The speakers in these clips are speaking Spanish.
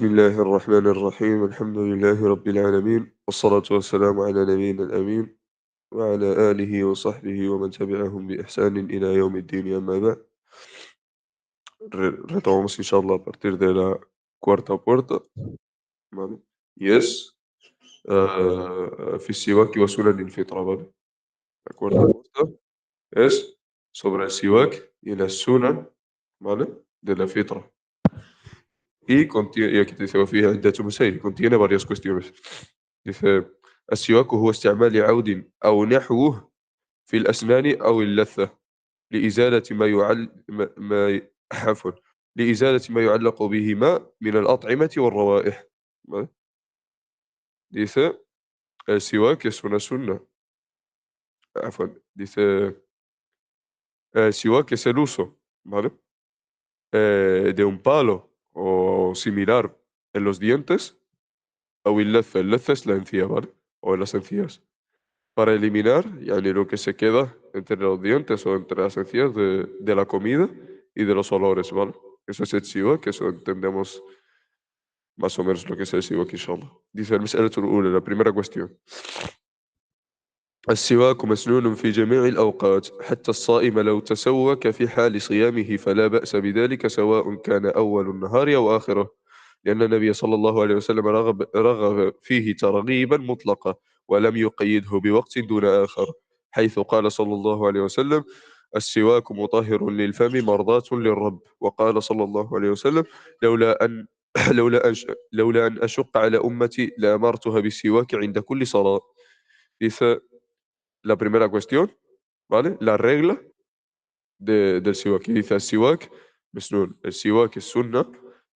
بسم الله الرحمن الرحيم الحمد لله رب العالمين والصلاة والسلام على نبينا الأمين وعلى آله وصحبه ومن تبعهم بإحسان إلى يوم الدين أما بعد. Retomamos inshallah a partir de la cuarta puerta, ¿vale? Y es في السواك وسنن الفطرة, ¿vale? La cuarta puerta es sobre el siwak y la sunan, ¿vale? De la fitra. Y aquí te dice, وفيه عدة مسائل, contiene varias cuestiones. Dice, السواك هو استعمال عود أو نحوه في الأسنان أو اللثة لإزالة ما يعل ما ما عفوا لإزالة ما يعلق بهما من الأطعمة والروائح. ¿Vale? Dice, el siwak es una sunna. Dice, el siwak es el uso, ¿vale? De un palo o similar en los dientes, o el laza es la encía, ¿vale? O en las encías, para eliminar yani, lo que se queda entre los dientes o entre las encías de la comida y de los olores, ¿vale? Eso es el siwak, que eso entendemos más o menos lo que es el siwak, inshallah. Dice el مسألة الأولى, la primera cuestión. السواك مسنون في جميع الأوقات حتى الصائم لو تسوك في حال صيامه فلا بأس بذلك سواء كان أول النهار أو آخره لأن النبي صلى الله عليه وسلم رغب فيه ترغيبا مطلقا ولم يقيده بوقت دون آخر حيث قال صلى الله عليه وسلم السواك مطهر للفم مرضاة للرب وقال صلى الله عليه وسلم لولا أن لولا أن أشق على أمتي لأمرتها بالسواك عند كل صلاة. Dice la primera cuestión, ¿vale? La regla del siwak. Y dice el siwak, mesnun, el siwak es sunna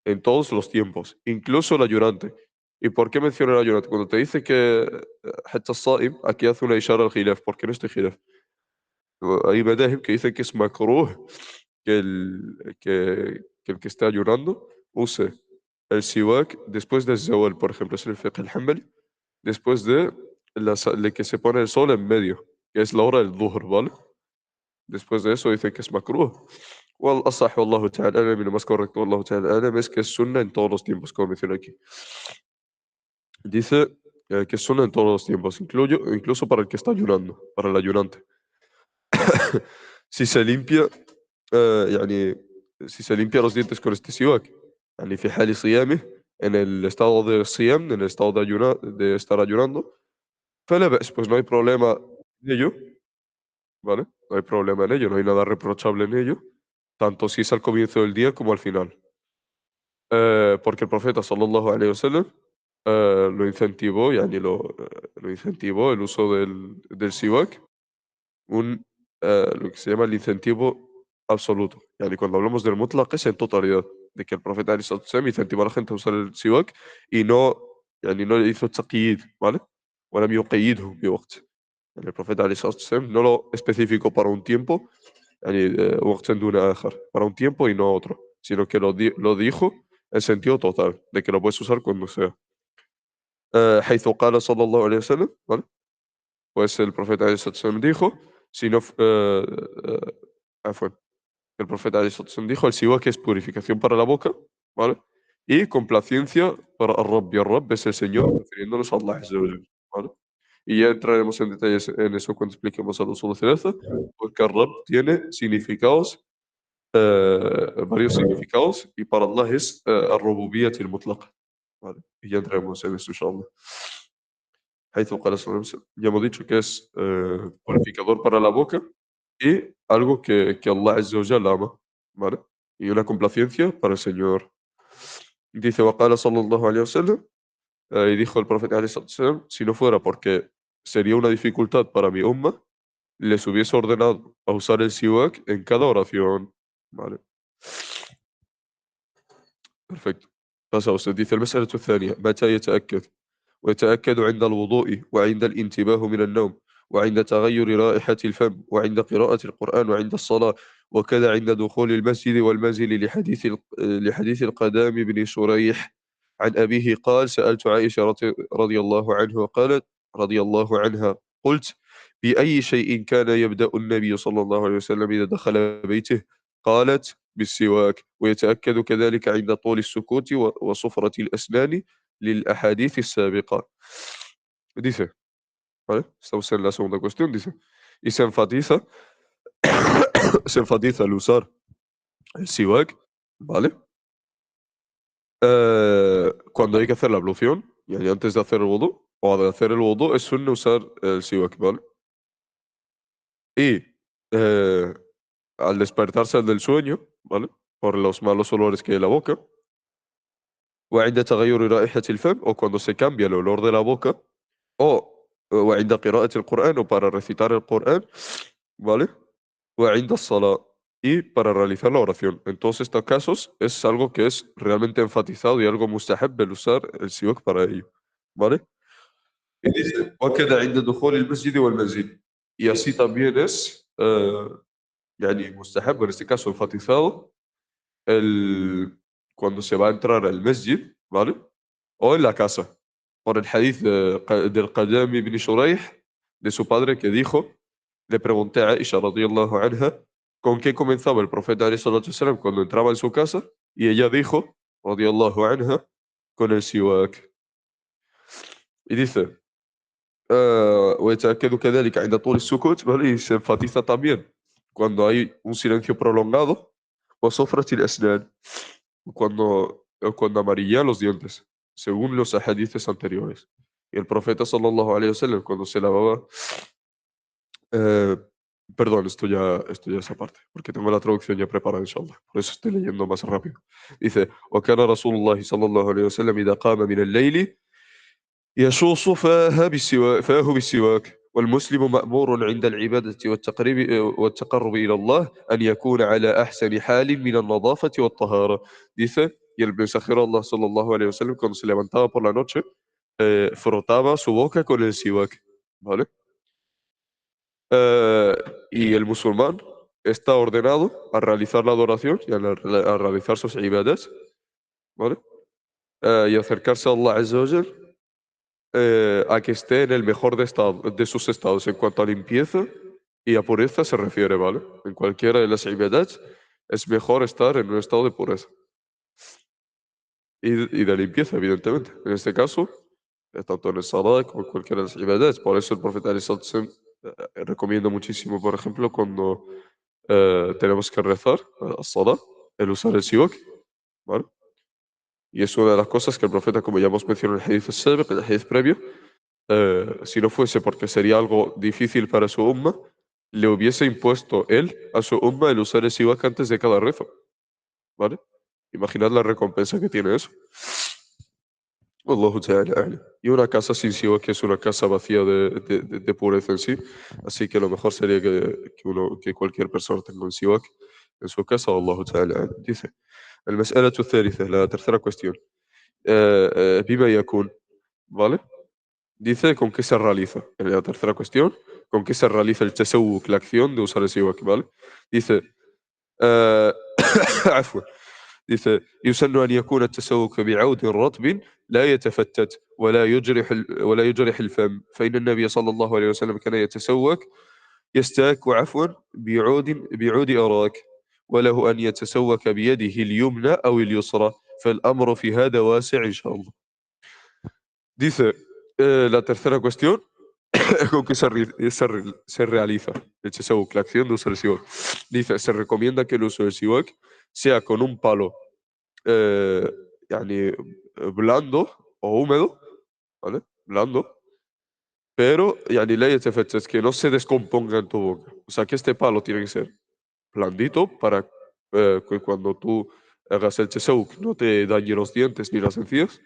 en todos los tiempos, incluso el ayunante. ¿Y por qué menciona el ayunante? Cuando te dice que hatta saim, aquí hace una ishara al khilaf. ¿Por qué no este khilaf? Hay madahib que dicen que es makruh que el que esté ayunando use el siwak después del zawal, por ejemplo, es el fiqh al-hanbali, después de que se pone el sol en medio, que es la hora del dhuhr, ¿vale? Después de eso dice que es makruh. والأصح والله تعالى أعلم, y lo más correcto والله تعالى أعلم es que es sunna en todos los tiempos, como menciona aquí. Dice que es sunna en todos los tiempos, incluso para el que está ayunando, para el ayunante. Si se limpia, يعني, si se limpia los dientes con este siwak, يعني في حال صيامه, en el estado de siyam, en el estado de estar ayunando, فلا بأس, pues no hay problema en ello, ¿vale? No hay problema en ello, no hay nada reprochable en ello, tanto si es al comienzo del día como al final. Porque el profeta sallallahu alaihi wasallam lo incentivó, yani lo incentivó el uso del siwak, lo que se llama el incentivo absoluto. Yani cuando hablamos del mutlaq es en totalidad, de que el profeta alaihi salatu wasalam incentivó a la gente a usar el siwak y yani no le hizo taqyid, ¿vale? ولم يقيده بوقت. يعني el profeta عليه الصلاة والسلام no lo especificó para un tiempo, يعني وقت دون آخر, para un tiempo y no otro, sino que lo dijo en sentido total, de que lo puedes usar cuando sea. حيث قال صلى الله عليه وسلم, ¿vale? Pues el profeta عليه الصلاة والسلام dijo, si no, عفوا, el profeta عليه الصلاة والسلام dijo, el siwak es purificación para la boca, ¿vale? Y complacencia para el Rabb es el Señor, refiriéndonos a Allah Azza wa Jal, ¿vale? Y ya entraremos en detalles en eso cuando expliquemos al uso de cereza, porque el Rabb tiene significados, varios significados, y para Allah es الربوبية المطلقة, ¿vale? Y ya entraremos en eso, inshallah. حيث قال صلى الله عليه وسلم, ya hemos dicho que es purificador para la boca y algo que Allah Azza wa Jalla ama, ¿vale? Y una complacencia para el Señor. Dice, وقال صلى الله عليه وسلم, y dijo el profeta عليه الصلاة والسلام, si no fuera porque sería una dificultad para mi umma, les hubiese ordenado a usar el siwak en cada oración, ¿vale? Perfecto. Pasamos. Dice المسألة الثانية, متى يتأكد؟ ويتأكد عند الوضوء وعند الانتباه من النوم وعند تغير رائحة الفم وعند قراءة القرآن وعند الصلاة وكذا عند دخول المسجد والمنزل لحديث القدام بن شريح عن أبيه قال سألت عائشة رضي الله عنه قالت رضي الله عنها قلت بأي شيء كان يبدأ النبي صلى الله عليه وسلم إذا دخل بيته قالت بالسواك، ويتأكد كذلك عند طول السكوت وصفرة الأسنان للأحاديث السابقة. Dice, ¿vale? Estamos en la segunda cuestión, dice, y se enfatiza el usar el siwak, ¿vale? Cuando hay que hacer la ablución, y antes de hacer el wudu, o de hacer el wudu, es sunna usar el siwak, ¿vale? Y al despertarse del sueño, ¿vale? Por los malos olores que hay en la boca, وعند تغير رائحة الفم, o cuando se cambia el olor de la boca, o وعند قراءة القرآن, o para recitar el Corán, ¿vale? وعند الصلاة, y para realizar la oración. En todos estos casos es algo que es realmente enfatizado y algo mustahab el usar el siwak para ello, ¿vale? Y dice, وكذا عند دخول المسجد والمنزل. Y así también es, يعني mustahab, en este caso enfatizado, el, cuando se va a entrar al masjid, ¿vale? O en la casa. Por el hadith del Qadami ibn Shuraih, de su padre, que dijo, le pregunté a Aisha radiyallahu anha, ¿con qué comenzaba el profeta alayhi salatu wasalam cuando entraba en su casa? Y ella dijo, radiyallahu anha, con el siwak. Y dice, ويتأكد كذلك عند طول السكوت, ¿vale? Y se enfatiza también cuando hay un silencio prolongado, وصفرة الأسنان, cuando amarillan los dientes, según los hadices anteriores. Y el profeta sallallahu alayhi wasallam cuando se lavaba, eh, perdón, esto ya es aparte, porque tengo la traducción ya preparada, inshallah. Por eso estoy leyendo más rápido. Dice, وكان رسول الله صلى الله عليه وسلم إذا قام من الليل يشوص فاه بالسواك. والمسلم مأمور عند العبادة والتقرب إلى الله أن يكون على أحسن حال من النظافة والطهارة. Dice, y el mensajero Allah sallallahu alayhi wasallam cuando se levantaba por la noche, frotaba su boca con el siwak, ¿vale? Eh, y el musulmán está ordenado a realizar la adoración y a realizar sus ibadas, ¿vale? Y acercarse a Allah Azza wa Jal, a que esté en el mejor de sus estados en cuanto a limpieza y a pureza se refiere, ¿vale? En cualquiera de las ibadats es mejor estar en un estado de pureza y de limpieza, evidentemente. En este caso, tanto en el salat como en cualquiera de las ibadats. Por eso el profeta alayhi salatu wasalam, recomienda muchísimo, por ejemplo, cuando tenemos que rezar a salat, el usar el siwak, ¿vale? Y es una de las cosas que el profeta, como ya hemos mencionado en el hadith al-sabiq, en el hadith previo, si no fuese porque sería algo difícil para su umma, le hubiese impuesto él a su umma el usar el siwak antes de cada rezo, ¿vale? Imaginad la recompensa que tiene eso. Wallahu ta'ala a'lam. Y una casa sin siwak es una casa vacía de pureza en sí, así que lo mejor sería que cualquier persona tenga un siwak en su casa. Wallahu ta'ala a'lam. Dice, المسألة الثالثة, la tercera cuestión, بما يكون, ¿vale? Dice con qué se realiza. En la tercera cuestión, con qué se realiza el tasawwuk, la acción de usar el siwak, ¿vale? Dice, آه، عفوا. dice يسن أن يكون التسوق بعود رطب لا يتفتت ولا يجرح الفم، فإن النبي صلى الله عليه وسلم كان يتسوق يستاك عفوا بعود أراك، وله أن يتسوق بيده اليمنى أو اليسرى، فالأمر في هذا واسع إن شاء الله. Dice, la tercera cuestión, con que se realiza el tasawwuk, la acción de usar el siwak. Dice, se recomienda que el uso del siwak sea con un palo eh, يعني, blando o húmedo, ¿vale? Blando, pero يعني, لا يتفتت, que no se descomponga en tu boca. O sea, que este palo tiene que ser blandito para que cuando tú hagas el tasawwuk no te dañe los dientes ni las encías,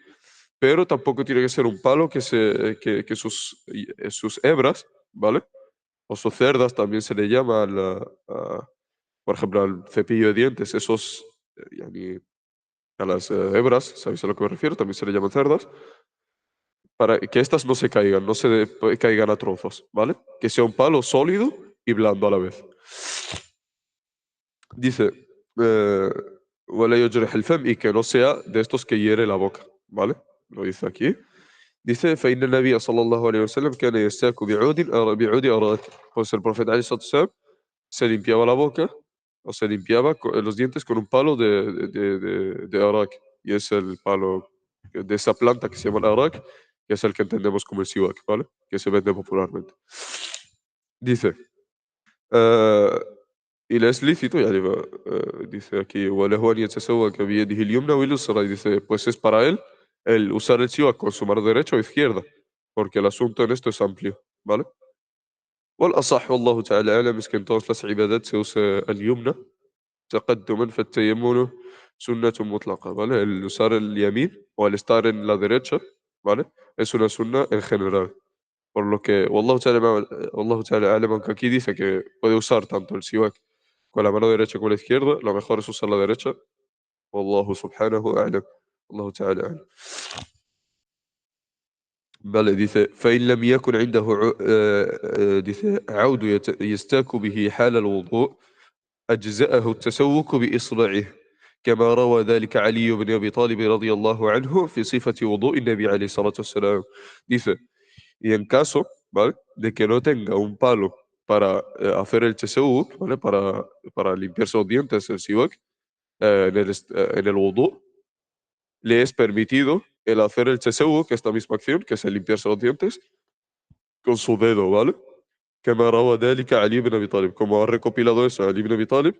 pero tampoco tiene que ser un palo que sus hebras, ¿vale? O sus cerdas también se le llama, por ejemplo, al cepillo de dientes, esos, yani, a las hebras, ¿sabéis a lo que me refiero? También se le llaman cerdas, para que estas no se caigan, no caigan a trozos, ¿vale? Que sea un palo sólido y blando a la vez. Dice, eh, "Wala yujrih al-fam", y que no sea de estos que hiere la boca, ¿vale? Lo dice aquí. Dice, فإن النبي صلى الله عليه وسلم كان يستاك بعود أراك. Pues el profeta عليه الصلاة والسلام se limpiaba la boca o se limpiaba los dientes con un palo de arak. Y es el palo de esa planta que se llama el arak, que es el que entendemos como el siwak, ¿vale? Que se vende popularmente. Dice, آه، y le es lícito, dice aquí, وله أن يتسوق بيده اليمنى واليسرى, y dice, pues es para él el usar el siwak con su mano derecha o izquierda, porque el asunto en esto es amplio, ¿vale? والأصح والله تعالى أعلم es que en todas las عبادات se usa el yumna تقدما فالتيمم سنة مطلقة, ¿vale? El usar el yamin o el estar en la derecha, ¿vale? Es una sunna en general. Por lo que, والله تعالى أعلم, aunque aquí dice que puede usar tanto el siwak con la mano derecha como la izquierda, lo mejor es usar la derecha. والله سبحانه أعلم. الله تعالى أعلم. Vale, dice, فإن لم يكن عنده dice, عود يستاك به حال الوضوء أجزأه التسوك بإصبعه كما روى ذلك علي بن أبي طالب رضي الله عنه في صفة وضوء النبي عليه الصلاة والسلام. Dice, y en caso, ¿vale? De que no tenga un palo para hacer el tesawuk, ¿vale? Para limpiarse los dientes, el siwak, en el wudu, le es permitido el hacer el tesawuk, esta misma acción, que es el limpiarse los dientes, con su dedo, ¿vale? كما روى ذلك علي بن أبي طالب, como ha recopilado eso Ali ibn Abi Talib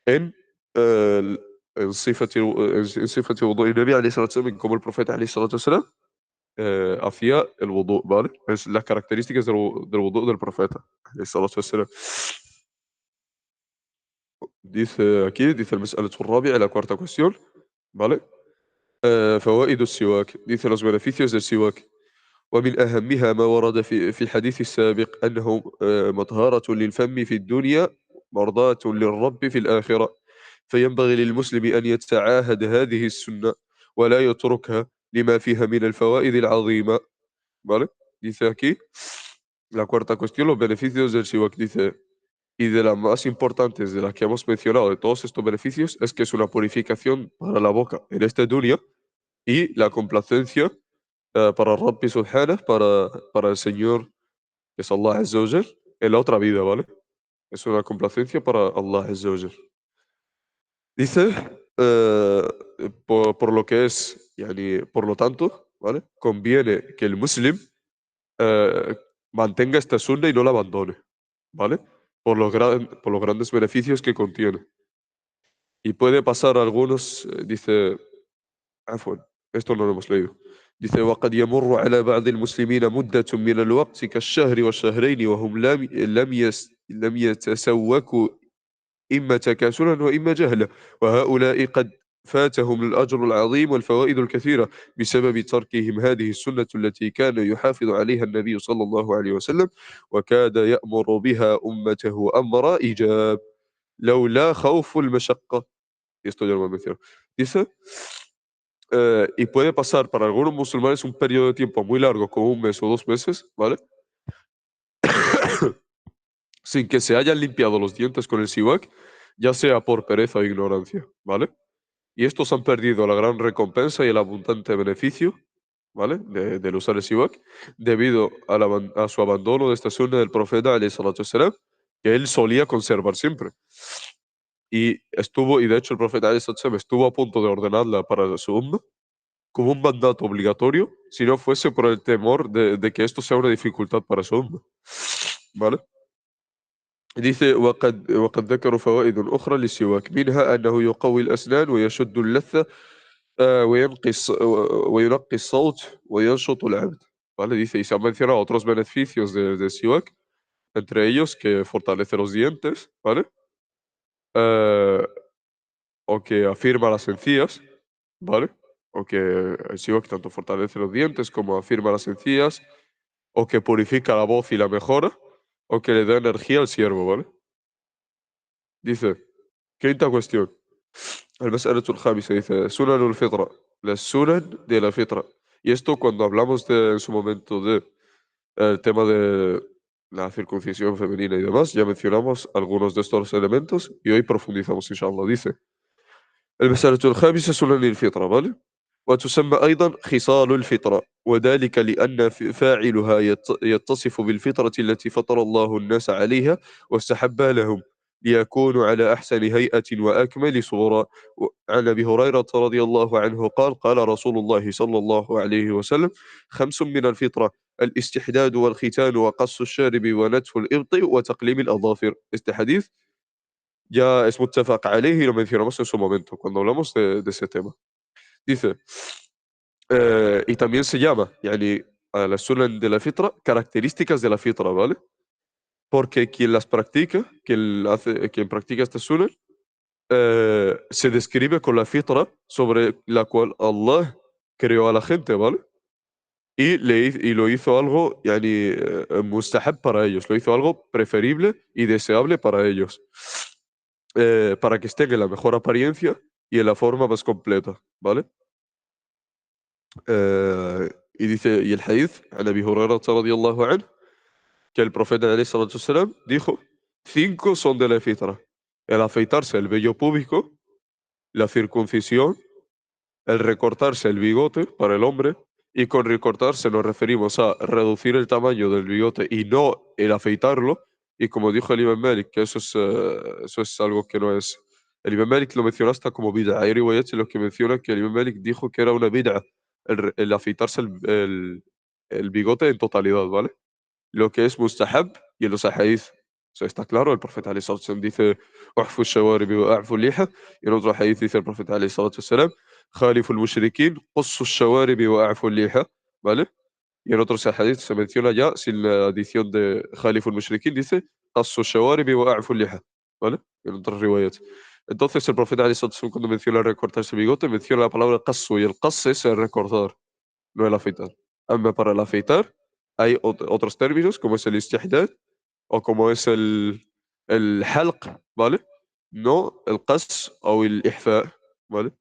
en, eh, en صفة وضوء النبي عليه الصلاة والسلام, como el profeta عليه الصلاة والسلام hacía el wudu, ¿vale? Es las características del wudu del profeta عليه الصلاة والسلام. Dice aquí, dice المسألة الرابعة, la cuarta cuestión, ¿vale? فوائد السواك, dice los beneficios del siwak. ومن أهمها ما ورد في الحديث السابق أنه مطهرة للفم في الدنيا مرضاة للرب في الآخرة فينبغي للمسلم أن يتعاهد هذه السنة ولا يتركها لما فيها من الفوائد العظيمة. ¿Vale? Dice aquí la cuarta cuestión, los beneficios del siwak. Dice, y de las más importantes de las que hemos mencionado de todos estos beneficios es que es una purificación para la boca en este dunya y la complacencia para Rabbi Subhanahu, para el Señor, que es Allah Azza wa Jal, en la otra vida, ¿vale? Es una complacencia para Allah Azza wa Jal. Dice, por lo que es, por lo tanto, ¿vale? Conviene que el muslim eh, mantenga esta sunna y no la abandone, ¿vale? Por los grandes beneficios que contiene. Y puede pasar algunos, dice, عفوا, esto no lo hemos leído. Dice, وقد يمر على بعض المسلمين مدة من الوقت كالشهر والشهرين وهم لم يتسوكوا إما تكاسلا وإما جهلا وهؤلاء قد فاتهم الأجر العظيم والفوائد الكثيرة بسبب تركهم هذه السنة التي كان يحافظ عليها النبي صلى الله عليه وسلم وكاد يأمر بها أمته أمر إيجاب لولا خوف المشقة. Esto ya lo hemos mencionado. Dice, y puede pasar para algunos musulmanes un periodo de tiempo muy largo, como un mes o 2 meses, ¿vale? Sin que se hayan limpiado los dientes con el siwak, ya sea por pereza o ignorancia, ¿vale? Y estos han perdido la gran recompensa y el abundante beneficio, ¿vale? Del usar el siwak, debido a su abandono de esta sunna del profeta, alayhi salatu wassalam, que él solía conservar siempre. Y de hecho el profeta, alayhi salatu wassalam, estuvo a punto de ordenarla para su umma como un mandato obligatorio, si no fuese por el temor de que esto sea una dificultad para su umma, ¿vale? dice وقد ذكروا فوائد أخرى للسواك منها أنه يقوي الأسنان ويشد اللثة وينقي الصوت وينشط العبد. ¿Vale? Dice, y se han mencionado otros beneficios del siwak, entre ellos que fortalece los dientes, ¿vale? Eh, o que afirma las encías, ¿vale? O que el siwak tanto fortalece los dientes como afirma las encías, o que purifica la voz y la mejora, o que le da energía al siervo, ¿vale? Dice, quinta cuestión. المسألة الخامسة dice سنن الفطرة, las sunan de la fitra. Y esto cuando hablamos en su momento de el tema de la circuncisión femenina y demás, ya mencionamos algunos de estos elementos y hoy profundizamos, inshallah. Dice المسألة الخامسة سنن الفطرة, ¿vale? وتسمى أيضا خصال الفطرة وذلك لأن فاعلها يتصف بالفطرة التي فطر الله الناس عليها واستحبها لهم ليكونوا على أحسن هيئة وأكمل صورة. عن أبي هريرة رضي الله عنه قال قال رسول الله صلى الله عليه وسلم: خمس من الفطرة: الاستحداد والختان وقص الشارب ونتف الإبط وتقليم الأظافر. Este hadith ya es muttafaq alayhi y lo mencionamos en su momento, cuando hablamos de ese tema. Dice, y también se llama, yani, a las sunan de la fitra, características de la fitra, ¿vale? Porque quien las practica, quien practica estas sunan, se describe con la fitra sobre la cual Allah creó a la gente, ¿vale? Y lo hizo algo, yani, mustahab para ellos, lo hizo algo preferible y deseable para ellos, para que estén en la mejor apariencia y en la forma más completa, ¿vale? Y dice, y el hadith, عن أبي هريرة رضي الله عنه, que el profeta alayhi salatu wassalam dijo: cinco son de la fitra: el afeitarse el vello púbico, la circuncisión, el recortarse el bigote para el hombre, y con recortarse nos referimos a reducir el tamaño del bigote y no el afeitarlo. Y como dijo el Imam Malik, que eso es algo que no es. El Imam Malik lo menciona hasta como bid'a. Hay riwayats en los que menciona que el Imam Malik dijo que era una bid'a el afeitarse el bigote en totalidad, ¿vale? Lo que es mustahab y en los ahadith. O sea, está claro, el profeta alayhi salatu wasalam dice: "Uhfu ash-shawarib wa a'fu al-liha", y en otro hadith dice el profeta alayhi salatu wasalam: "Khalifu al-mushrikin, qussu ash-shawarib wa a'fu al-liha", ¿vale? Y en otros hadith se menciona ya sin la adición de Khalifu al-mushrikin, dice: "Qassu ash-shawarib wa a'fu al-liha", ¿vale? En otras riwayat. Entonces el profeta alayhi salatu wasalam, cuando menciona recortarse el bigote, menciona la palabra qassu, y el qass es el recortar, no el afeitar. Para el afeitar hay otros términos, como es el istihdad o como es el halq, ¿vale? No el qas o el ihfa, ¿vale?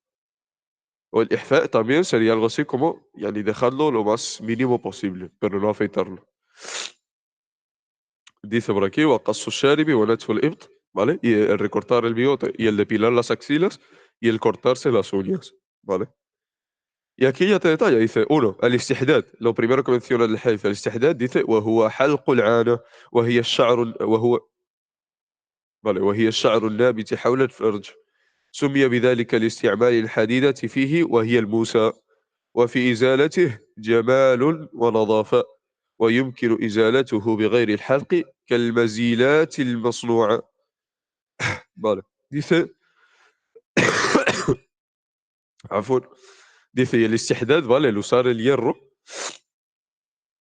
O el ihfa también sería algo así como, yani, dejarlo lo más mínimo posible, pero no afeitarlo. Dice por aquí: "Wa sharibi wa natfu al-ibt", ¿vale? Y el recortar el bigote y el depilar las axilas y el cortarse las uñas, ¿vale? Y aquí ya te detalla, dice: uno, الاستحداد. Lo primero que menciona el hadith, الاستحداد, dice: "وهو حلق العانة وهي الشعر وهو", vale, "وهي الشعر النابت حول الفرج. سُمِّيَ بذلك لاستعمال الحديدة فيه وهي الموسى، وفي إزالته جمال ونظافة، ويمكن إزالته بغير الحلق كالمزيلات المصنوعة". Vale, dice عفوا, dice: "Y el istihdad, ¿vale? El usar el hierro,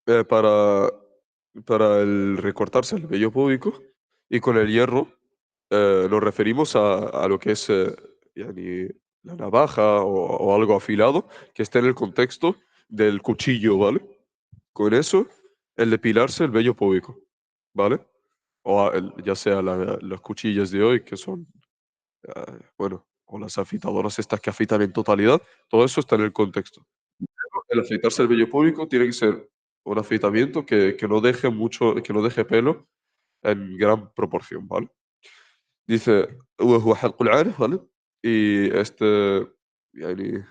eh, para para el recortarse el vello púbico, y con el hierro, nos referimos a lo que es, yani, la navaja o algo afilado que esté en el contexto del cuchillo, ¿vale? Con eso, el depilarse el vello púbico, ¿vale? Ya sea las cuchillas de hoy, que son, bueno, o las afeitadoras estas que afeitan en totalidad, todo eso está en el contexto. El afeitarse el vello púbico tiene que ser un afeitamiento que no deje mucho, que no deje pelo en gran proporción, ¿vale? Dice: "وهو حلق العانة", ¿vale? Y يعني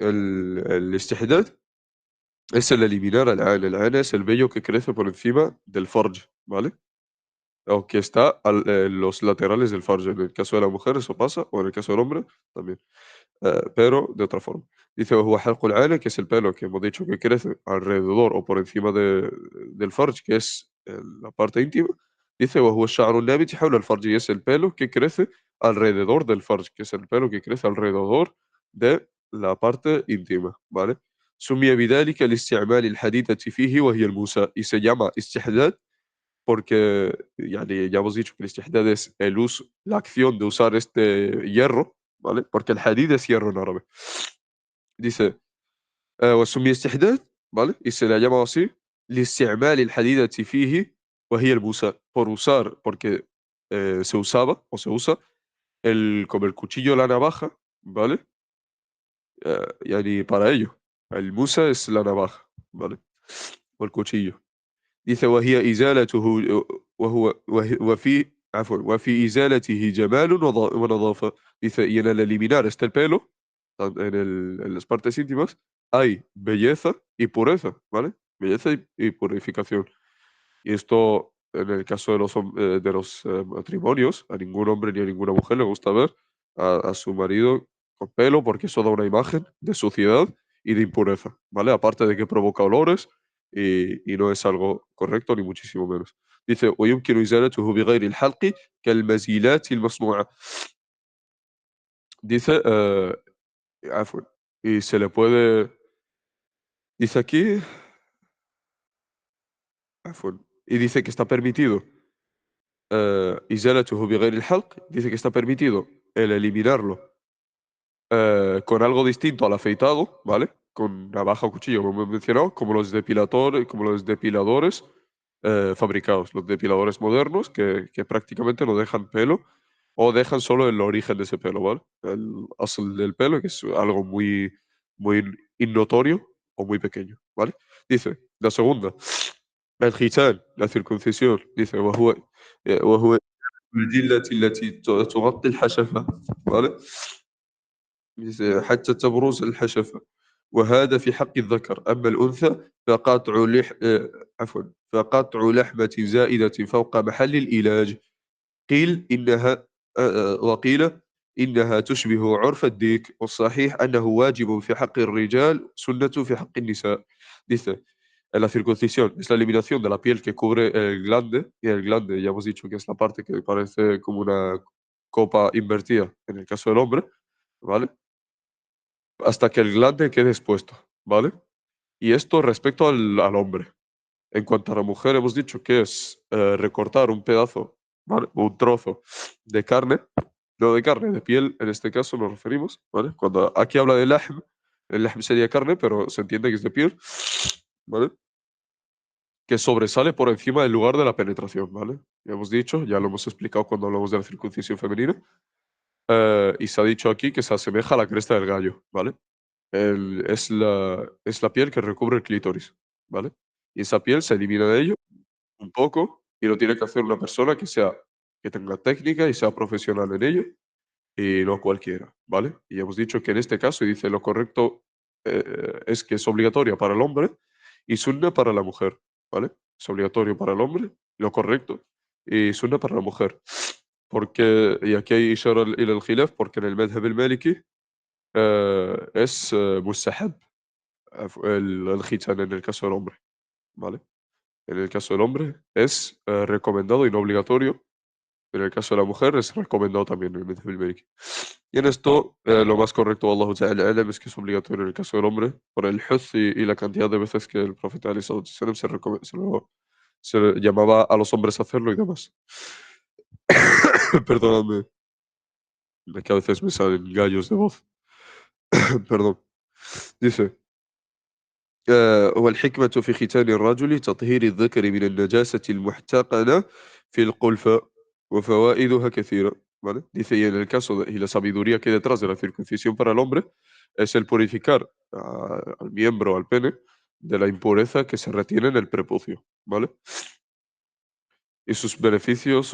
الاستحداد es el eliminar العانة. العانة es el vello que crece por encima del farj, ¿vale? O que está en los laterales del farj. En el caso de la mujer eso pasa, o en el caso del hombre también. Pero de otra forma. Dice: "وهو حلق العانة", que es el pelo que hemos dicho que crece alrededor o por encima del farj, que es la parte íntima. Dice: "وهو الشعر النابت حول الفرج", y es el pelo que crece alrededor del farj, que es el pelo que crece alrededor de la parte íntima, ¿vale? سُمِّيَ بذلك لاستعمال الحديدة فيه وهي الموسى, y se llama istihdad porque, yani, ya hemos dicho que el istihdad es la acción de usar este hierro, ¿vale? Porque el hadid es hierro en árabe. Dice: "وسُمِّيَ استحداد", ¿vale? Y se le ha llamado así لاستعمال الحديدة فيه وهي الموسى, por usar, porque se usaba o se usa como el cuchillo o la navaja, ¿vale? Yani, para ello. El musa es la navaja, ¿vale? O el cuchillo. Dice: "وهي إزالته وفي عفوا وفي إزالته جمال ونظافة". Dice: "Y en el eliminar este pelo, en las partes íntimas, hay belleza y pureza", ¿vale? Belleza y purificación. Y esto en el caso de los matrimonios, a ningún hombre ni a ninguna mujer le gusta ver a su marido con pelo, porque eso da una imagen de suciedad y de impureza, ¿vale? Aparte de que provoca olores y no es algo correcto, ni muchísimo menos. Dice: "ويمكن إزالته بغير الحلق كالمزيلات المصنوعة". Dice, عفوًا, y se le puede dice aquí, عفوًا, y dice que está permitido إزالته بغير الحلق, dice que está permitido el eliminarlo con algo distinto al afeitado, ¿vale? Con navaja o cuchillo, como he mencionado, como los depiladores fabricados, los depiladores modernos que prácticamente no dejan pelo o dejan solo el origen de ese pelo, ¿vale? El asl del pelo, que es algo muy innotorio o muy pequeño, ¿vale? Dice, la segunda, el ختان, la circuncisión, dice: وهو الجلة التي تغطي الحشفة، ¿vale? حتى تبرز الحشفة، وهذا في حق الذكر. أما الأنثى فقطع عفوا، فقطع لحمة زائدة فوق محل العلاج. قيل إنها وقيل إنها تشبه عرف الديك، والصحيح أنه واجب في حق الرجال، سنة في حق النساء. Dice, la circuncisión es la eliminación de la piel que cubre el glande, y el glande ya hemos dicho que es la parte que parece como una copa invertida en el caso del hombre, ¿vale? Hasta que el glande quede expuesto, ¿vale? Y esto respecto al hombre. En cuanto a la mujer, hemos dicho que es recortar un pedazo, ¿vale? Un trozo de carne, no de carne, de piel, en este caso nos referimos, ¿vale? Cuando aquí habla de lahm, el lahm sería carne, pero se entiende que es de piel, ¿vale? Que sobresale por encima del lugar de la penetración, ¿vale? Ya hemos dicho, ya lo hemos explicado cuando hablamos de la circuncisión femenina, y se ha dicho aquí que se asemeja a la cresta del gallo, ¿vale? Es la piel que recubre el clítoris, ¿vale? Y esa piel se elimina de ello un poco y lo tiene que hacer una persona que tenga técnica y sea profesional en ello y no cualquiera, ¿vale? Y hemos dicho que en este caso, y dice lo correcto, es que es obligatoria para el hombre y sunna para la mujer, ¿vale? Es obligatorio para el hombre, lo correcto, y sunna para la mujer. Porque, y aquí hay ishara ila al-khilaf, porque en el madhhab al-maliki es mustahab el ختان en el caso del hombre, ¿vale? En el caso del hombre es recomendado y no obligatorio. En el caso de la mujer es recomendado también en el madhhab al-maliki. Y en esto, lo más correcto, wallahu ta'ala a'lam, es que es obligatorio en el caso del hombre, por el huth y la cantidad de veces que el profeta alayhi salatu wasalam se llamaba a los hombres a hacerlo y demás. Perdonadme, que a veces me salen gallos de voz. Perdón. Dice: والحكمة في ختان الرجل تطهير الذكر من النجاسة المحتقنة في القلفة وفوائدها كثيرة, ¿vale? Dice, y en el caso y la sabiduría que hay detrás de la circuncisión para el hombre es el purificar al miembro, al pene, de la impureza que se retiene en el prepucio, ¿vale? Y sus beneficios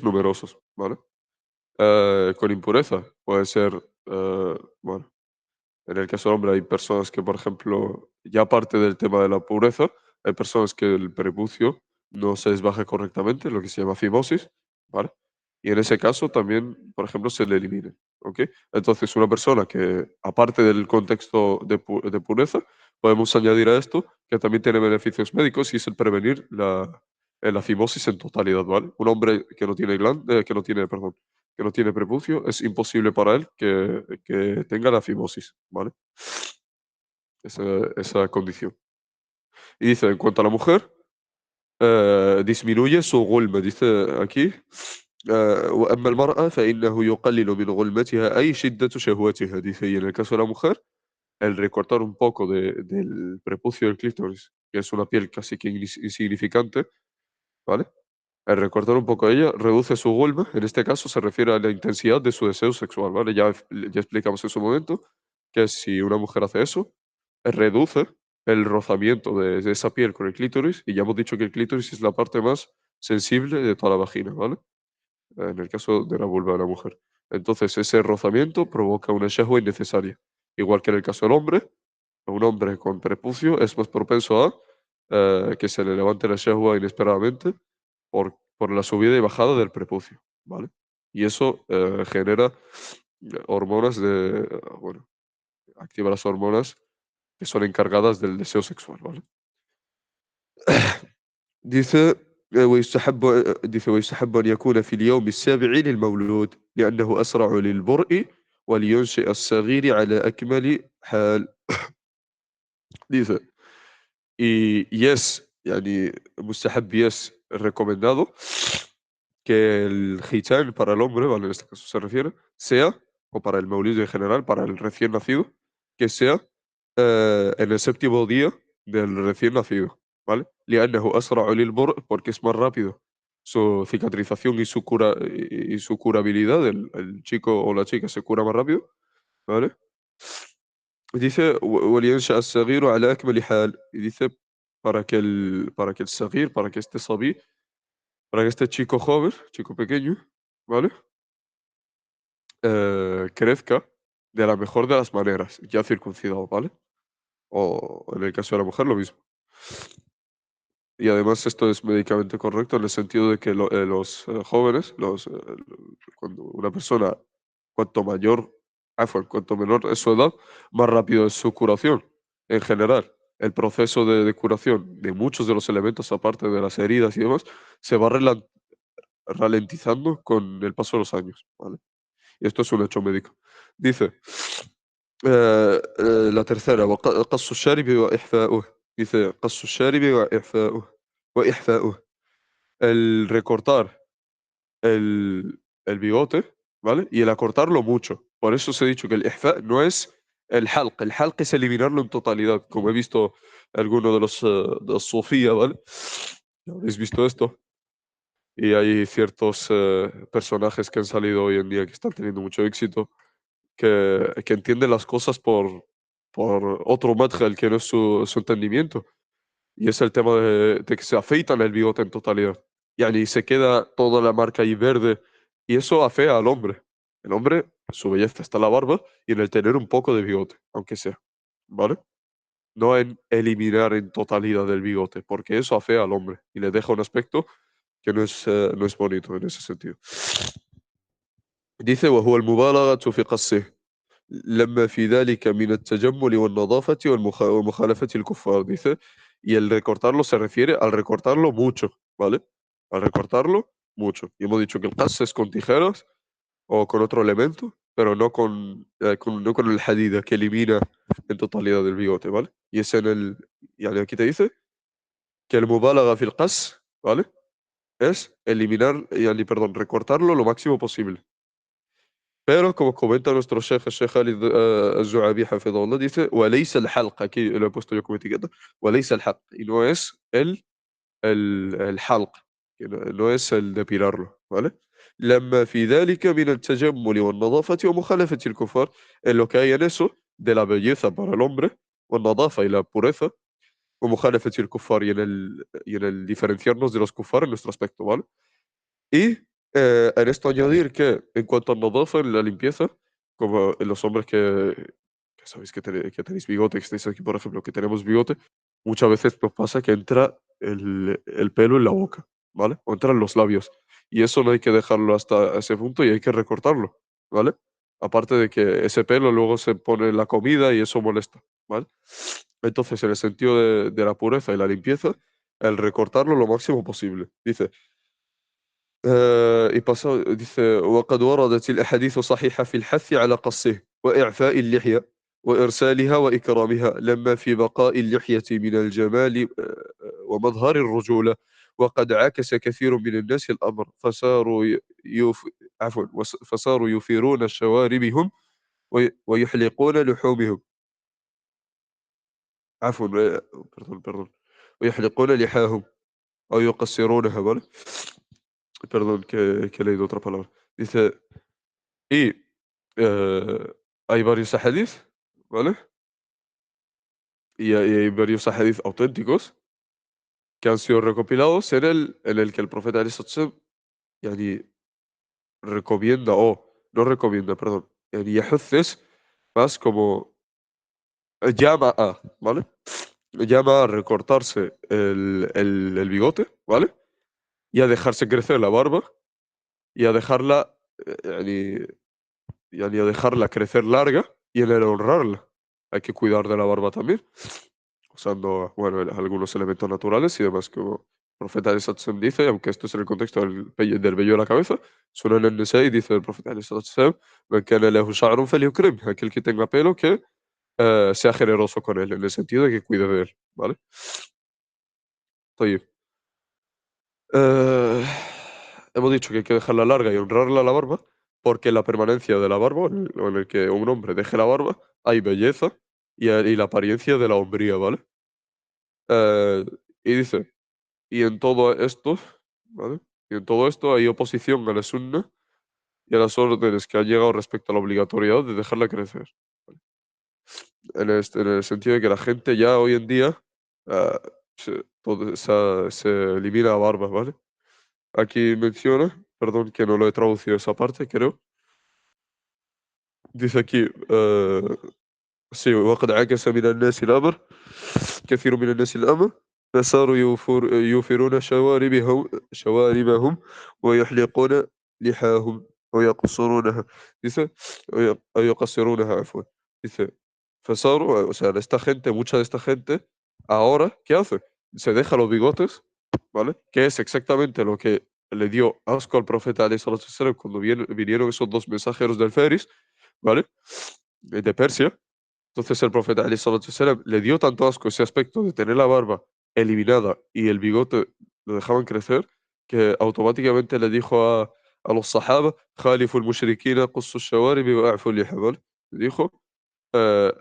numerosos, ¿vale? Con impureza puede ser, bueno, en el caso del hombre hay personas que, por ejemplo, ya aparte del tema de la pureza, hay personas que el prepucio no se desbaje correctamente, lo que se llama fimosis, ¿vale? Y en ese caso también, por ejemplo, se le elimina, ¿ok? Entonces, una persona que, aparte del contexto de pureza, podemos añadir a esto que también tiene beneficios médicos y es el prevenir la fimosis en totalidad, ¿vale? Un hombre que no tiene que no tiene, perdón, que no tiene prepucio, es imposible para él que tenga la fimosis, ¿vale? Esa, esa condición. Y dice, en cuanto a la mujer, disminuye su gulma, dice aquí. وأما المرأة فإنه يقلل من غلمتها أي شدة شهوتها, dice, y en el caso de la mujer, el recortar un poco del prepucio del clítoris, que es una piel casi que insignificante, ¿vale? El recortar un poco ella reduce su gulma, en este caso se refiere a la intensidad de su deseo sexual, ¿vale? Ya explicamos en su momento que si una mujer hace eso, reduce el rozamiento de esa piel con el clítoris, y ya hemos dicho que el clítoris es la parte más sensible de toda la vagina, ¿vale? En el caso de la vulva de la mujer. Entonces, ese rozamiento provoca una shahwa innecesaria. Igual que en el caso del hombre, un hombre con prepucio es más propenso a que se le levante la shahwa inesperadamente por la subida y bajada del prepucio, ¿vale? Y eso genera hormonas bueno, activa las hormonas que son encargadas del deseo sexual, ¿vale? dice ويستحب أن يكون في اليوم السابع للمولود لأنه أسرع للبرء ولينشئ الصغير على أكمل حال. Dice, y es, يعني مستحب y es recomendado que el hijab para el hombre, ¿vale? En este caso se refiere, sea, o para el maulid en general, para el recién nacido, que sea en el séptimo día del recién nacido, ¿vale? لأنه أسرع للبرء, porque es más rápido su cicatrización y su curabilidad, el chico o la chica se cura más rápido, ¿vale? Dice: ولينشأ الصغير على أكمل حال", y dice para que el صغير, para que este sabí, para que este chico joven, chico pequeño, ¿vale? Crezca de la mejor de las maneras, ya circuncidado, ¿vale? O en el caso de la mujer, lo mismo. Y además esto es médicamente correcto en el sentido de que los jóvenes, cuando una persona, cuanto mayor, cuanto menor es su edad, más rápido es su curación. En general, el proceso de curación de muchos de los elementos, aparte de las heridas y demás, se va ralentizando con el paso de los años, ¿vale? Y esto es un hecho médico. Dice, la tercera, قص الشارب وإحفاؤه. Dice, قص الشارب وإحفاؤه. El recortar el bigote, ¿vale? Y el acortarlo mucho. Por eso os he dicho que el ihfa no es el halq es eliminarlo en totalidad, como he visto alguno de los sofía, ¿vale? Ya habréis visto esto. Y hay ciertos personajes que han salido hoy en día que están teniendo mucho éxito, que entienden las cosas por otro madkhal que no es su entendimiento. Y es el tema de que se afeitan el bigote en totalidad. Y se queda toda la marca ahí verde. Y eso afea al hombre. El hombre, su belleza está en la barba y en el tener un poco de bigote, aunque sea. ¿Vale? No en eliminar en totalidad el bigote, porque eso afea al hombre y le deja un aspecto que no es bonito en ese sentido. Dice: "وهو المبالغة في قصه لما في ذلك من التجمل والنظافة ومخالفة الكفار". Dice, y el recortarlo se refiere al recortarlo mucho, ¿vale? Al recortarlo mucho. Y hemos dicho que el qas es con tijeras o con otro elemento, pero no con el hadida, que elimina en totalidad el bigote, ¿vale? Y es aquí te dice que el mubalaga fil qas, ¿vale? Es eliminar, perdón, recortarlo lo máximo posible. Pero como comenta nuestro Sheikh Khalid al-Zu'abi hafidhahullah, dice: "وليس الحلق", aquí lo he puesto yo como etiqueta, "وليس الحلق", y no es el halq, que no es el depilarlo, ¿vale? لما في ذلك من التجمل والنظافة ومخالفة الكفار, en lo que hay en eso de la belleza para el hombre, والنظافة y la pureza, ومخالفة الكفار y en el diferenciarnos de los kufar en nuestro aspecto, ¿vale? Y en esto añadir que en cuanto a nadafa, en la limpieza, como en los hombres que sabéis que tenéis bigote, que estáis aquí, por ejemplo, que tenemos bigote, muchas veces nos pasa que entra el pelo en la boca, ¿vale? O entra en los labios. Y eso no hay que dejarlo hasta ese punto y hay que recortarlo, ¿vale? Aparte de que ese pelo luego se pone en la comida y eso molesta, ¿vale? Entonces, en el sentido de la pureza y la limpieza, el recortarlo lo máximo posible. Dice: y pasó, dice: "وقد وردت الأحاديث الصحيحة في الحث على قصه وإعفاء اللحية وإرسالها وإكرامها لما في بقاء اللحية من الجمال ومظهر الرجولة. وقد عاكس كثير من الناس الأمر فصاروا عفوا فصاروا يثيرون شواربهم ويحلقون لحومهم. عفوا perdón. ويحلقون لحاهم أو يقصرونها, ¿vale? Perdón, que he leído otra palabra. Dice: Y hay varios hadith, ¿vale? Y hay varios hadith auténticos que han sido recopilados en el que el profeta عليه الصلاة والسلام يعني recomienda, o no recomienda, perdón, يعني يحث es más como llama a, ¿vale? llama a recortarse el bigote, ¿vale? Y a dejarse crecer la barba y a dejarla, يعني يعني a dejarla crecer larga y en el honrarla. Hay que cuidar de la barba también, usando, bueno, algunos elementos naturales y demás, como el profeta Ali Satsam dice, aunque esto es en el contexto del vello de la cabeza, Sunan al-Nisa'i dice el profeta Ali Satsam, "Man kana lahu sha'run falyukrim", aquel que tenga pelo que sea generoso con él, en el sentido de que cuide de él, ¿vale? طيب. Eh, hemos dicho que hay que dejarla larga y honrarla la barba, porque en la permanencia de la barba, o en el que un hombre deje la barba, hay belleza y la apariencia de la hombría, ¿vale? Eh, y dice, y en todo esto, ¿vale? Y en todo esto hay oposición a la sunna y a las órdenes que han llegado respecto a la obligatoriedad de dejarla crecer. ¿Vale? En el sentido de que la gente ya hoy en día ah, se elimina la barba, ¿vale? Aquí menciona, perdón que no lo he traducido esa parte, creo. Dice aquí, sí, وقد عكس من الناس الأمر كثير من الناس الأمر فصاروا يوفرون شواربهم ويحلقون لحاهم ويقصرونها. Dice, o يقصرونها عفوا. Dice, فصاروا, o sea, esta gente, mucha de esta gente, ahora, ¿qué hace? Se deja los bigotes, ¿vale? Que es exactamente lo que le dio asco al profeta alayhi salatu wasalam cuando vinieron esos dos mensajeros del Feris, ¿vale? De Persia. Entonces el profeta alayhi salatu wasalam le dio tanto asco ese aspecto de tener la barba eliminada y el bigote lo dejaban crecer, que automáticamente le dijo a los sahaba, "Khalifu al-mushrikina, qussu ash-shawarib wa a'fu al-liha", ¿vale? Le dijo, eh,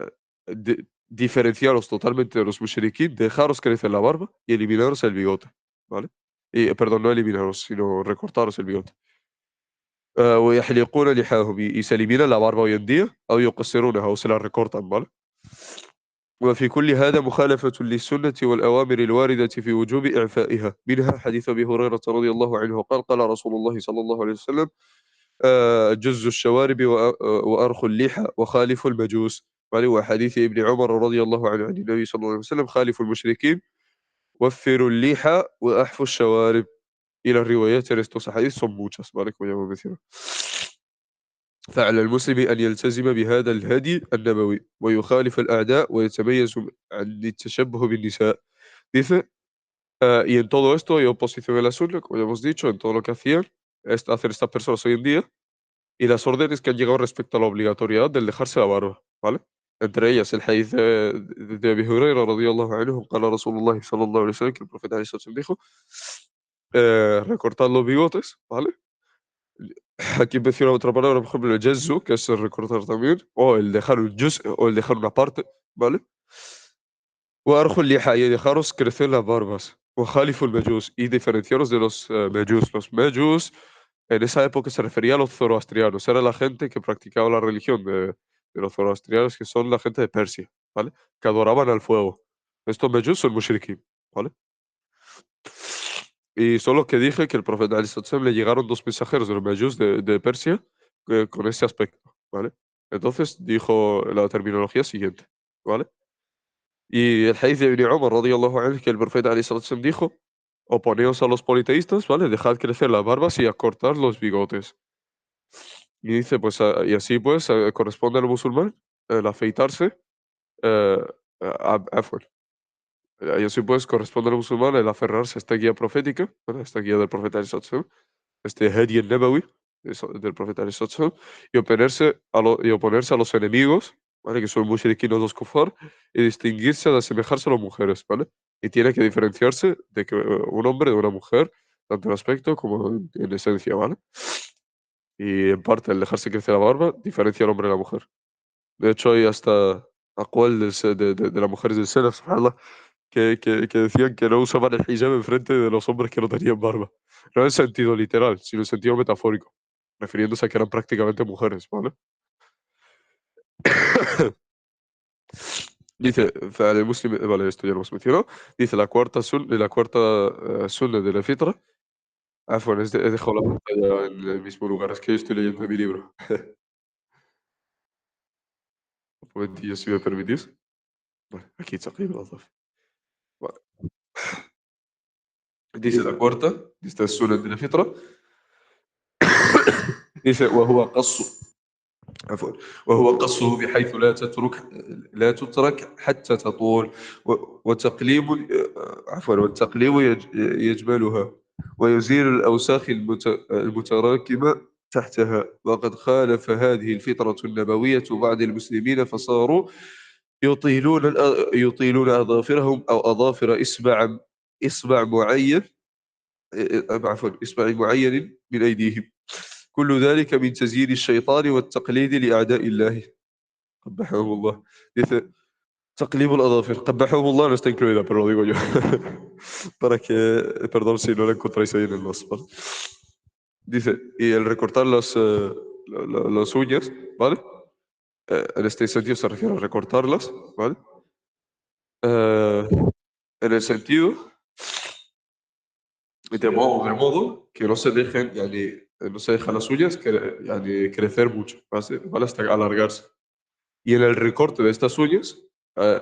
diferenciaros totalmente de los mushrikin, dejaros crecer la barba y eliminaros el bigote, ¿vale? Y, perdón, no eliminaros, sino recortaros el bigote. ويحلقون لحاهم y se elimina la barba hoy en día أو يقصرونها o se la recortan, ¿vale? وفي كل هذا مخالفة للسنة والأوامر الواردة في وجوب إعفائها منها حديث أبي هريرة رضي الله عنه قال قال رسول الله صلى الله عليه وسلم جز الشوارب وأرخوا اللحى وخالفوا المجوس وعليه وحديث ابن عمر رضي الله عنه عن النبي صلى الله عليه وسلم خالفوا المشركين وفروا اللحى وأحفوا الشوارب إلى الروايات en estos hadith son muchas, ¿vale? Como ya hemos mencionado. فعلى المسلم أن يلتزم بهذا الهدي النبوي ويخالف الأعداء ويتميز عن التشبه بالنساء. Dice, y en todo esto hay oposición a la sunna, como ya hemos dicho, en todo lo que hacían, hacer estas personas hoy en día, y las órdenes que han llegado respecto a la obligatoriedad del dejarse la barba, ¿vale? Entre ellas el hadith de Abi Hurairah radiyallahu anhu, قال رسول الله صلى الله عليه وسلم, que el profeta alayhi salatu wasallam dijo, recortad los bigotes, ¿vale? Aquí menciona otra palabra, por ejemplo, el jazzu, que es el recortar también, o el dejar un juz, o el dejar una parte, ¿vale? وأرخوا اللحى y dejaros crecer las barbas. وخالفوا المجوس y diferenciaros de los mejús. Los mejús en esa época se refería a los zoroastrianos, era la gente que practicaba la religión de los zoroastrianos, que son la gente de Persia, ¿vale? Que adoraban al fuego. Estos mejús son mushrikin, ¿vale? Y solo que dije que el profeta Ali Satsam le llegaron dos mensajeros de los mejús de Persia con ese aspecto, ¿vale? Entonces dijo la terminología siguiente, ¿vale? Y el hadith de Ibn Umar radiyallahu anhu, que el profeta alayhi salatu wasallam dijo, oponeos a los politeístas, ¿vale? Dejad crecer las barbas y acortad los bigotes. Y dice, pues, y así pues, corresponde al musulmán el afeitarse, eh, afwan. Y así pues, corresponde al musulmán el aferrarse a esta guía profética, ¿vale? A esta guía del profeta alayhi salatu wasallam, este hadi al-nabawi del profeta alayhi salatu wasallam, y oponerse a los enemigos, ¿vale? Que son mushrikin o los kufar, y distinguirse al asemejarse a las mujeres, ¿vale? Y tiene que diferenciarse de que un hombre de una mujer, tanto en aspecto como en esencia, ¿vale? Y en parte, el dejarse crecer la barba diferencia al hombre de la mujer. De hecho, hay hasta aquel de las mujeres del Salaf, subhanallah, que decían que no usaban el hijab en frente de los hombres que no tenían barba. No en sentido literal, sino en sentido metafórico, refiriéndose a que eran prácticamente mujeres, ¿vale? Dice, فعلى المسلم, vale, esto ya lo hemos mencionado. Dice la cuarta sunna de la fitra. Afwan, he dejado la pantalla en el mismo lugar, es que estoy leyendo mi libro. Un momentillo, si me permitís. Vale, aquí تقييم الأظافر. Dice la cuarta, esta es Sunan de la Fitra, dice, عفوا وهو قصه بحيث لا تترك حتى تطول وتقليم عفوا والتقليم يجملها ويزيل الأوساخ المتراكمة تحتها وقد خالف هذه الفطرة النبوية بعض المسلمين فصاروا يطيلون أظافرهم أو أظافر إصبع معين عفوا إصبع معين من أيديهم كل ذلك من تزيين الشيطان والتقليد لأعداء الله قبحهم الله. Dice, تقليب الأظافر. قبحهم الله no está incluida, pero lo digo yo. Para que, perdón si no lo encontráis ahí en el nos, ¿vale? Dice, y el recortar las uñas, ¿vale? En este sentido se refiere a recortarlas, ¿vale? Eh, en el sentido, de modo que no se dejen, no se dejan las uñas crecer mucho, ¿vale? Hasta alargarse. Y en el recorte de estas uñas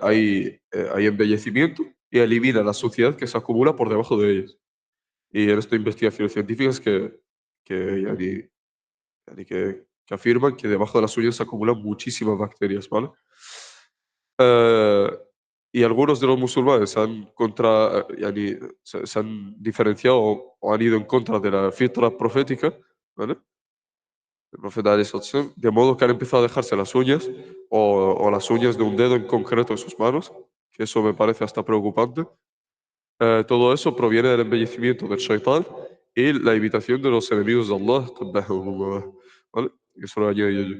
hay embellecimiento y elimina la suciedad que se acumula por debajo de ellas. Y en esto hay investigaciones científicas que, que afirman que debajo de las uñas se acumulan muchísimas bacterias, ¿vale? Eh, y algunos de los musulmanes se han diferenciado o han ido en contra de la fitra profética, ¿vale? El profeta alayhi salatu wasalam, de modo que han empezado a dejarse las uñas o las uñas de un dedo en concreto en sus manos, que eso me parece hasta preocupante. Todo eso proviene del embellecimiento del shaitán y la imitación de los enemigos de Allah, qabbahumullah, ¿vale? Eso lo añadido yo.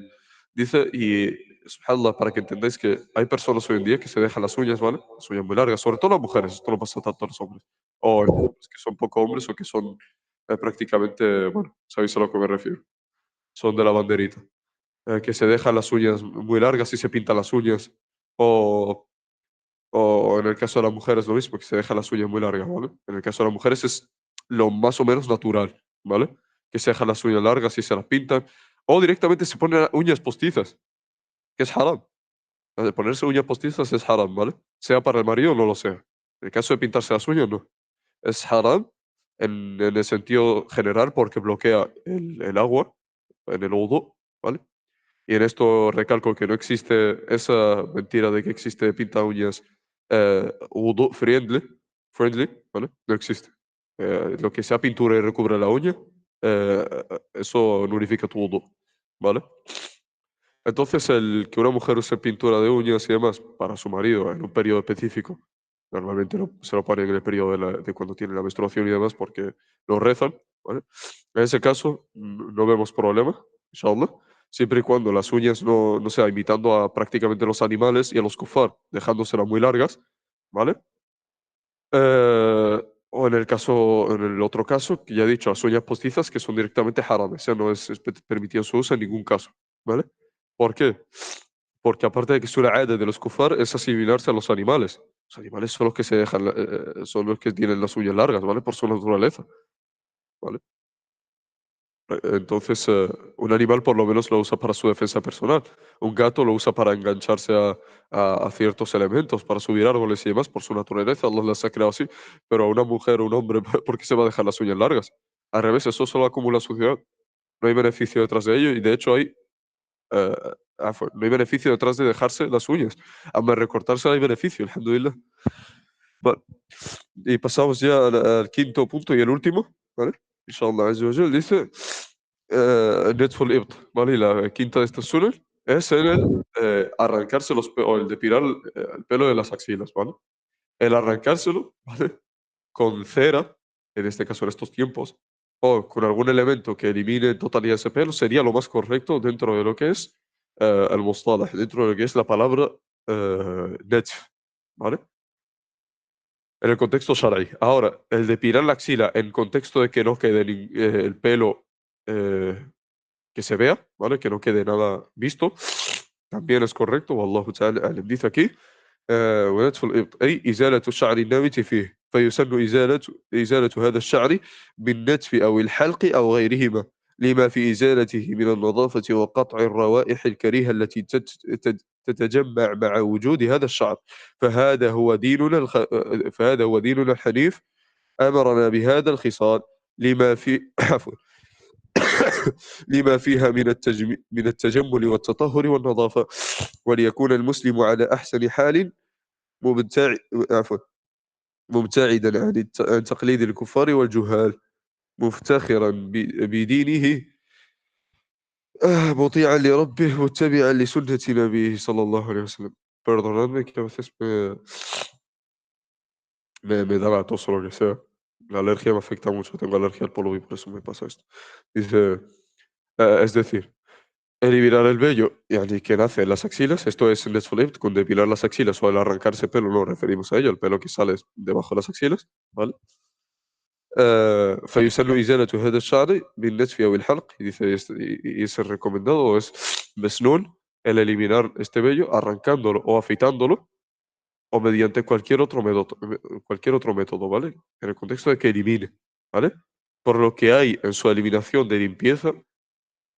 Dice, y subhanallah, para que entendáis que hay personas hoy en día que se dejan las uñas, ¿vale? Las uñas muy largas, sobre todo las mujeres, esto no pasa tanto a los hombres. O en hombres que son poco hombres o que son prácticamente, bueno, sabéis a lo que me refiero. Son de la banderita. Que se dejan las uñas muy largas y se pintan las uñas. O, o en el caso de las mujeres lo mismo, que se dejan las uñas muy largas, ¿vale? En el caso de las mujeres es lo más o menos natural, ¿vale? Que se dejan las uñas largas y se las pintan. O directamente se ponen uñas postizas, que es haram. Lo de ponerse uñas postizas es haram, ¿vale? Sea para el marido o no lo sea. En el caso de pintarse las uñas, no. Es haram en el sentido general porque bloquea el agua en el wudu, ¿vale? Y en esto recalco que no existe esa mentira de que existe pinta uñas wudu friendly, ¿vale? No existe. Lo que sea pintura y recubre la uña, eso nullifica tu wudu, ¿vale? Entonces, el que una mujer use pintura de uñas y demás para su marido en un periodo específico, normalmente se lo ponen en el periodo de cuando tiene la menstruación y demás porque lo rezan, ¿vale? En ese caso, no vemos problema, inshallah, siempre y cuando las uñas no sea imitando a prácticamente los animales y a los kufar, dejándoselas muy largas, ¿vale? O en el otro caso, que ya he dicho, las uñas postizas que son directamente haram, o sea, no es permitido su uso en ningún caso, ¿vale? ¿Por qué? Porque aparte de que es una aada de los kufar, es asimilarse a los animales. Los animales son los que se dejan, son los que tienen las uñas largas, ¿vale? Por su naturaleza, ¿vale? Entonces, un animal por lo menos lo usa para su defensa personal. Un gato lo usa para engancharse a ciertos elementos, para subir árboles y demás, por su naturaleza. Allah las ha creado así. Pero a una mujer o un hombre, ¿por qué se va a dejar las uñas largas? Al revés, eso solo acumula suciedad. No hay beneficio detrás de ello y de hecho eh, no hay beneficio detrás de dejarse las uñas. Aunque recortarse hay beneficio, alhamdulillah. Vale. Y pasamos ya al quinto punto y el último, ¿vale? Inshallah Azza wa Jal, dice Netful Ibt, ¿vale? Y la quinta de estas sunas es arrancarse o el depilar el pelo de las axilas, ¿vale? El arrancárselo, ¿vale? Con cera, en este caso en estos tiempos, o con algún elemento que elimine en totalidad ese pelo, sería lo más correcto dentro de lo que es el mustalah, dentro de lo que es la palabra netf, ¿vale? En el contexto shara'i. Ahora, el depilar la axila en contexto de que no quede el pelo eh, que se vea, ¿vale? Que no quede nada visto, también es correcto. Wallahu ta'ala a'lam. Dice aquí, ونتف الإبط أي إزالة الشعر النابت فيه فيسن إزالة هذا الشعر بالنتف أو الحلق أو غيرهما لما في إزالته من النظافة وقطع الروائح الكريهة التي تتجمع مع وجود هذا الشعر فهذا هو ديننا الحنيف أمرنا بهذا الخصال لما في عفوا لما فيها من التجمل والتطهر والنظافة، وليكون المسلم على أحسن حال مبتع... عفوا مبتعدا عن تقليد الكفار والجهال، مفتخرا بدينه، مطيعا لربه متبعا لسنة نبيه صلى الله عليه wasallam. Perdonadme que a veces me da la tos o lo que sea. La alergia me afecta mucho, tengo alergia al polvo y por eso me pasa esto. Dice, es decir, eliminar el vello, yani que nace en las axilas, esto es Netflix, con depilar las axilas o al arrancarse pelo, no referimos a ello, el pelo que sale debajo de las axilas, ¿vale? فيسن إزالة هذا الشعر بالنتف أو الحلق, y dice, y es recomendado o es mesnun el eliminar este vello arrancándolo o afeitándolo o mediante cualquier otro método, ¿vale? En el contexto de que elimine, ¿vale? Por lo que hay en su eliminación de limpieza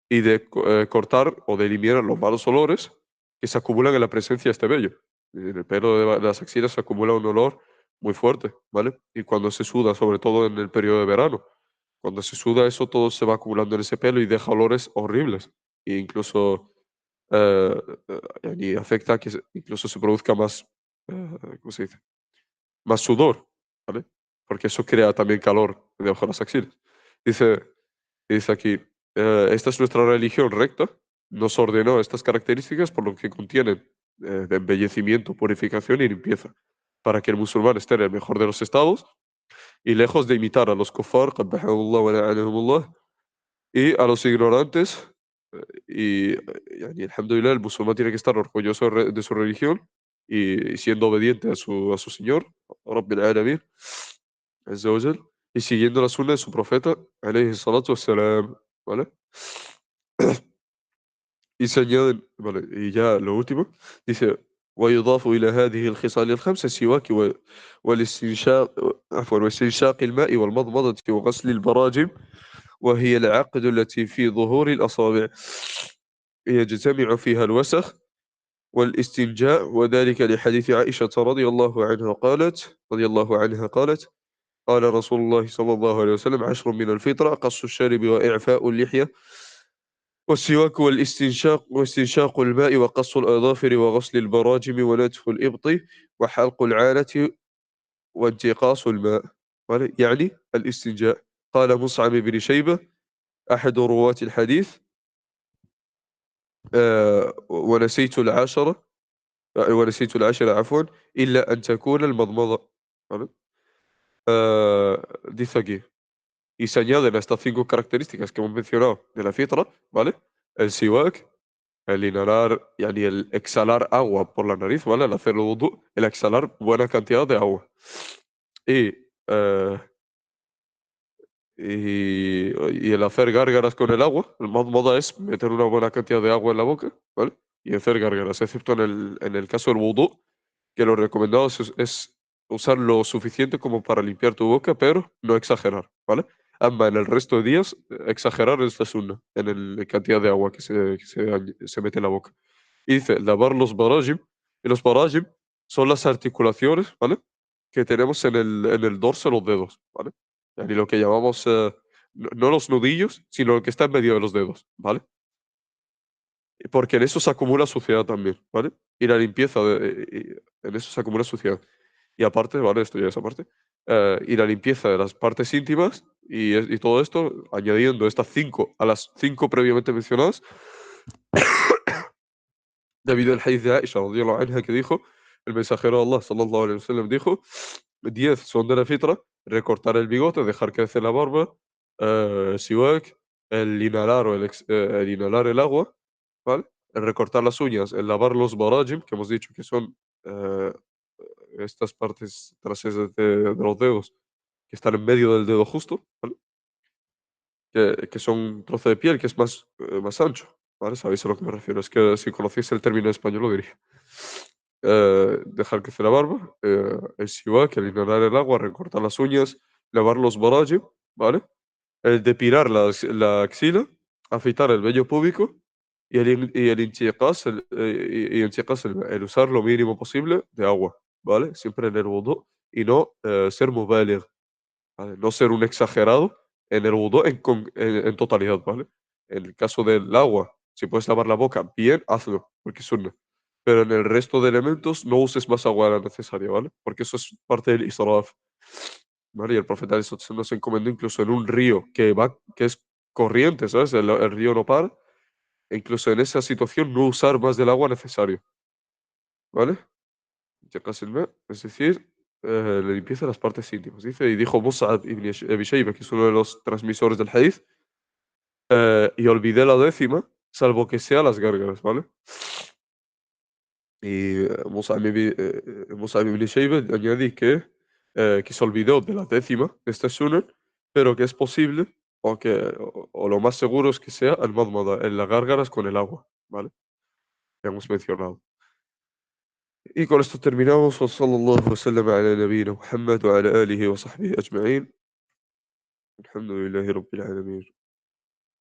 y de cortar o de eliminar los malos olores que se acumulan en la presencia de este vello. En el pelo de las axilas se acumula un olor muy fuerte, ¿vale? Y cuando se suda, sobre todo en el periodo de verano, cuando se suda eso todo se va acumulando en ese pelo y deja olores horribles. E incluso y afecta a que incluso se produzca más, ¿cómo se dice? Más sudor, ¿vale? Porque eso crea también calor debajo de las axilas. Dice, dice aquí, esta es nuestra religión recta, nos ordenó estas características por lo que contienen de embellecimiento, purificación y limpieza, para que el musulmán esté en el mejor de los estados y lejos de imitar a los kufar, qabbahahumullah wa la'anahumullah, y a los ignorantes. Alhamdulillah, el musulmán tiene que estar orgulloso de su religión y siendo obediente a su Señor, Rabbil Alamin, Azza wa Jal, y siguiendo la sunna de su profeta, alayhi salatu wassalam, ¿vale? Y se añaden, vale, y ya lo último, dice, ويضاف إلى هذه الخصال الخمسة السواك والاستنشاق عفوا واستنشاق الماء والمضمضة وغسل البراجم، وهي العقد التي في ظهور الأصابع يجتمع فيها الوسخ والاستنجاء، وذلك لحديث عائشة رضي الله عنها قالت قال رسول الله صلى الله عليه وسلم 10 من الفطرة: قص الشارب وإعفاء اللحية والسواك واستنشاق الماء وقص الأظافر وغسل البراجم ونتف الإبط وحلق العانة وانتقاص الماء. يعني الاستنجاء. قال مصعب بن شيبة أحد رواة الحديث: ونسيت العشرة ونسيت العشرة عفوا إلا أن تكون المضمضة. ¿Vale? Dice aquí, y se añaden a estas 5 características que hemos mencionado de la fitra, ¿vale? El siwak, el inhalar, yani el exhalar agua por la nariz, ¿vale? Al hacer el wudu, el exhalar buena cantidad de agua. Y, eh, y el hacer gárgaras con el agua, el moda es meter una buena cantidad de agua en la boca, ¿vale? Y hacer gárgaras, excepto en el caso del wudu, que lo recomendado es usar lo suficiente como para limpiar tu boca, pero no exagerar, ¿vale? Ama en el resto de días, exagerar es la sunna en la cantidad de agua se mete en la boca. Y dice, lavar los barajim, y los barajim son las articulaciones, ¿vale? Que tenemos en el dorso de los dedos, ¿vale? Y lo que llamamos, no los nudillos, sino lo que está en medio de los dedos, ¿vale? Porque en eso se acumula suciedad también, ¿vale? Y la limpieza, en eso se acumula suciedad. Y aparte, ¿vale? Esto ya es aparte. Y la limpieza de las partes íntimas y todo esto, añadiendo estas 5 a las 5 previamente mencionadas, debido al hadith de Aisha radiyallahu anha que dijo, el mensajero de Allah sallallahu alaihi wasallam dijo, 10 son de la fitra: recortar el bigote, dejar crecer la barba, siwak, el inhalar el inhalar el agua, ¿vale? El recortar las uñas, el lavar los barajim, que hemos dicho que son eh, estas partes traseras de los dedos que están en medio del dedo justo, ¿vale? Que son un trozo de piel que es más ancho, ¿vale? Sabéis a lo que me refiero. Es que si conocéis el término en español lo diría. Dejar crecer la barba, el siwak, el inhalar el agua, recortar las uñas, lavar los barajim, ¿vale? El depilar la axila, afeitar el vello púbico y el intiqas, el usar lo mínimo posible de agua, ¿vale? Siempre en el wudu y no ser mubaligh, ¿vale? No ser un exagerado en el wudu en totalidad, ¿vale? En el caso del agua, si puedes lavar la boca bien, hazlo, porque es sunna. Pero en el resto de elementos no uses más agua de la necesaria, ¿vale? Porque eso es parte del israf, ¿vale? Y el profeta ﷺ nos encomendó incluso en un río que es corriente, ¿sabes? El río no para, e incluso en esa situación no usar más del agua necesario, ¿vale? Yaqas el ma, es decir, la limpieza de las partes íntimas. Dice, y dijo Mus'ab ibn Abi Shayba, que es uno de los transmisores del hadith, y olvidé la décima, salvo que sea las gárgaras, ¿vale? Y Mus'ab ibn Shayba añadí que se olvidó de la décima de este sunan, pero que es posible, o lo más seguro es que sea al madmada, en las gárgaras con el agua, ¿vale? Que hemos mencionado. Y con esto terminamos. وصلى الله وسلم على نبينا محمد وعلى آله وصحبه أجمعين. الحمد لله رب العالمين.